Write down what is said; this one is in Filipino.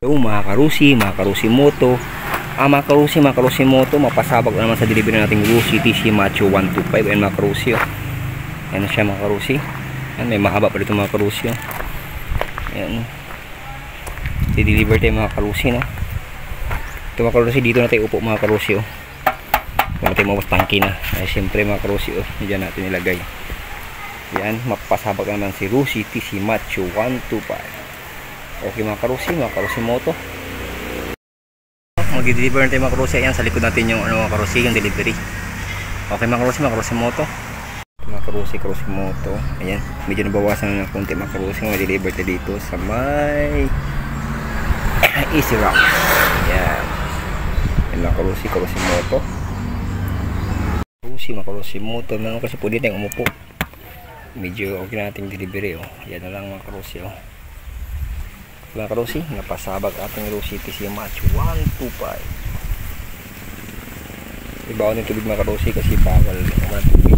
So mga karusi moto, mga karusi moto, mapasabak na naman sa delivery nating Rusi TC Macho 125. Ayan mga karusi, oh. Ayan na siya mga karusi. Ayan, may mahaba pa dito mga karusi, oh. Ayan, di-deliver tayo mga karusi, no? Ito mga karusi, dito na tayo upo mga karusi, oh. Wala tayo mawas tangki na. Ay siyempre mga karusi, oh, diyan natin nilagay. Ayan, mapasabak naman si Rusi TC Macho 125. Okay mga karusi moto, mag-deliver na tayo mga karusi. Ayan, sa likod natin yung mga karusi, yung delivery. Okay mga karusi moto, mga karusi moto. Ayan, medyo nabawasan na ng konti mga karusi. Mag-deliver tayo dito sa may Easy Rock. Ayan, ayan mga karusi moto. Mga karusi moto naman kasi po dito yung umupo. Medyo okay na nating delivery, oh. Ayan na lang mga karusi, oh. Mga karusi, napasabag ating Rusi TC Macho 125. Ibaw ng tubig mga karusi kasi bawal naman tubig.